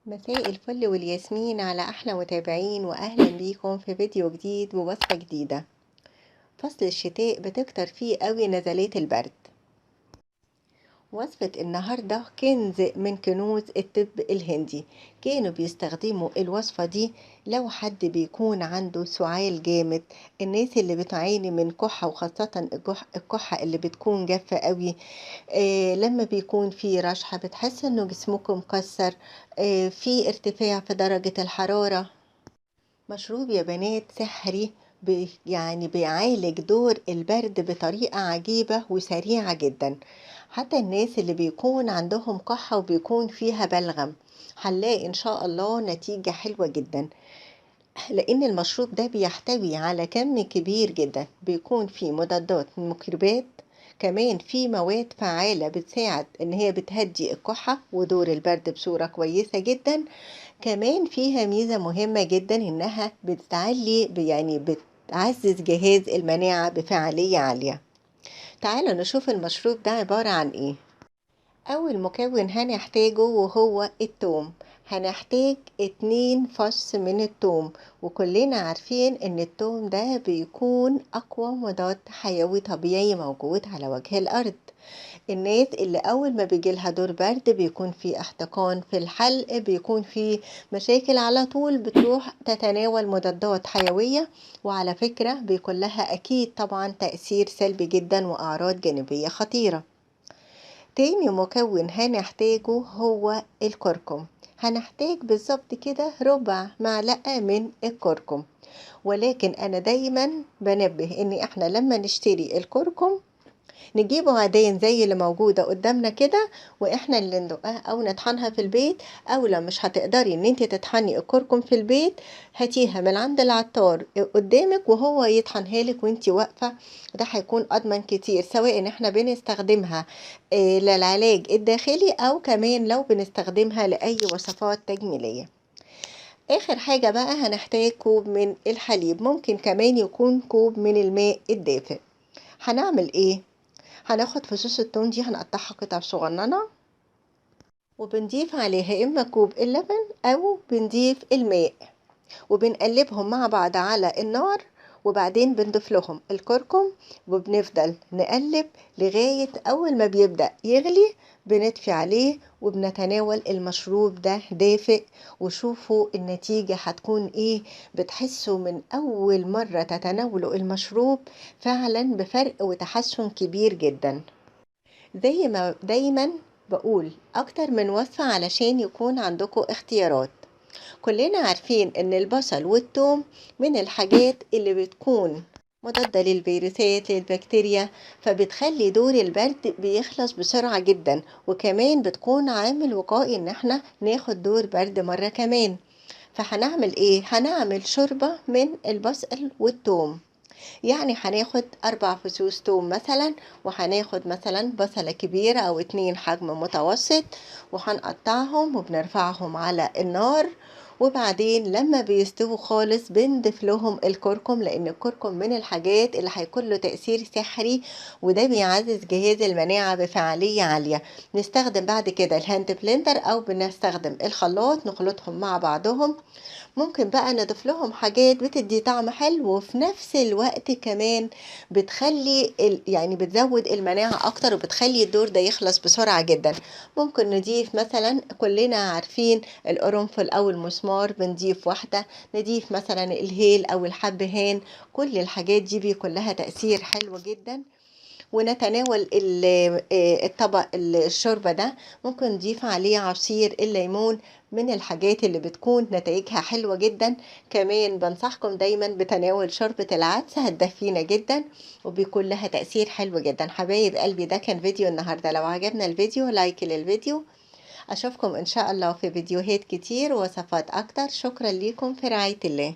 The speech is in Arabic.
مساء الفل والياسمين على أحلى متابعين، وأهلا بيكم في فيديو جديد ووصفة جديدة. فصل الشتاء بتكتر فيه قوي نزلات البرد. وصفة النهاردة كنز من كنوز الطب الهندي. كانوا بيستخدموا الوصفة دي لو حد بيكون عنده سعال جامد، الناس اللي بتعاني من كحة، وخاصة الكحة اللي بتكون جافة قوي. لما بيكون في رشحة بتحس انه جسمكم مكسر، في ارتفاع في درجة الحرارة. مشروب يا بنات سحري، يعني بيعالج دور البرد بطريقة عجيبة وسريعة جدا. حتى الناس اللي بيكون عندهم كحة وبيكون فيها بلغم هنلاقي ان شاء الله نتيجة حلوة جدا، لان المشروب ده بيحتوي على كم كبير جدا، بيكون فيه مضادات ميكروبات، كمان في مواد فعالة بتساعد ان هي بتهدي الكحة ودور البرد بصورة كويسة جدا. كمان فيها ميزة مهمة جدا، انها بتعزز جهاز المناعة بفعالية عالية. تعالوا نشوف المشروب ده عبارة عن ايه. أول مكون هنحتاجه وهو التوم. هنحتاج 2 فص من التوم، وكلنا عارفين ان التوم ده بيكون أقوى مضاد حيوي طبيعي موجود على وجه الأرض. الناس اللي أول ما بيجيلها دور برد بيكون في احتقان في الحلق، بيكون في مشاكل على طول، بتروح تتناول مضادات حيوية، وعلى فكرة بيكون لها أكيد طبعا تأثير سلبي جدا وأعراض جانبية خطيرة. تاني مكون هنحتاجه هو الكركم. هنحتاج بالظبط كده ربع معلقة من الكركم، ولكن أنا دايما بنبه إن إحنا لما نشتري الكركم نجيبه عاديا زي اللي موجودة قدامنا كده، واحنا اللي ندقها او نطحنها في البيت. او لو مش هتقدري ان انت تطحني الكركم في البيت، هاتيها من عند العطار قدامك وهو يطحنها لك وانت واقفة. ده هيكون اضمن كتير، سواء ان احنا بنستخدمها للعلاج الداخلي، او كمان لو بنستخدمها لاي وصفات تجميلية. اخر حاجة بقى هنحتاج كوب من الحليب، ممكن كمان يكون كوب من الماء الدافئ. هنعمل ايه؟ هناخد فصوص التوم دي هنقطعها قطع صغننة، وبنضيف عليها اما كوب اللبن او بنضيف الماء، وبنقلبهم مع بعض على النار، وبعدين بنضيف لهم الكركم، وبنفضل نقلب لغاية أول ما بيبدأ يغلي بنطفي عليه، وبنتناول المشروب ده دافئ. وشوفوا النتيجة هتكون ايه، بتحسوا من أول مرة تتناولوا المشروب فعلا بفرق وتحسن كبير جدا. زي ما دايما بقول أكتر من وصفة علشان يكون عندكم اختيارات. كلنا عارفين ان البصل والثوم من الحاجات اللي بتكون مضادة للفيروسات للبكتيريا، فبتخلي دور البرد بيخلص بسرعة جدا، وكمان بتكون عامل وقائي ان احنا ناخد دور برد مرة كمان. فهنعمل ايه؟ هنعمل شوربة من البصل والثوم. يعني هناخد 4 فصوص توم مثلا، وهناخد مثلا بصلة كبيرة او 2 حجم متوسط، وهنقطعهم وبنرفعهم على النار. وبعدين لما بيستووا خالص بنضيف لهم الكركم، لان الكركم من الحاجات اللي هيكون له تأثير سحري، وده بيعزز جهاز المناعة بفعالية عالية. نستخدم بعد كده الهاند بلندر او بنستخدم الخلاط نخلطهم مع بعضهم. ممكن بقى نضيف لهم حاجات بتدي طعم حلو، وفي نفس الوقت كمان بتخلي يعني بتزود المناعة اكتر، وبتخلي الدور ده يخلص بسرعة جدا. ممكن نضيف مثلا، كلنا عارفين القرنفل او المسمار بنضيف واحدة، نضيف مثلا الهيل او الحبهان. كل الحاجات دي بيكون لها تأثير حلو جدا. ونتناول الطبق الشوربة ده، ممكن نضيف عليه عصير الليمون، من الحاجات اللي بتكون نتائجها حلوة جدا. كمان بنصحكم دايما بتناول شوربة العدس، هتدفينا جدا وبيكون لها تأثير حلو جدا. حبايب قلبي، ده كان فيديو النهاردة. لو عجبنا الفيديو لايك للفيديو. أشوفكم إن شاء الله في فيديوهات كتير ووصفات أكتر. شكرا لكم، في رعاية الله.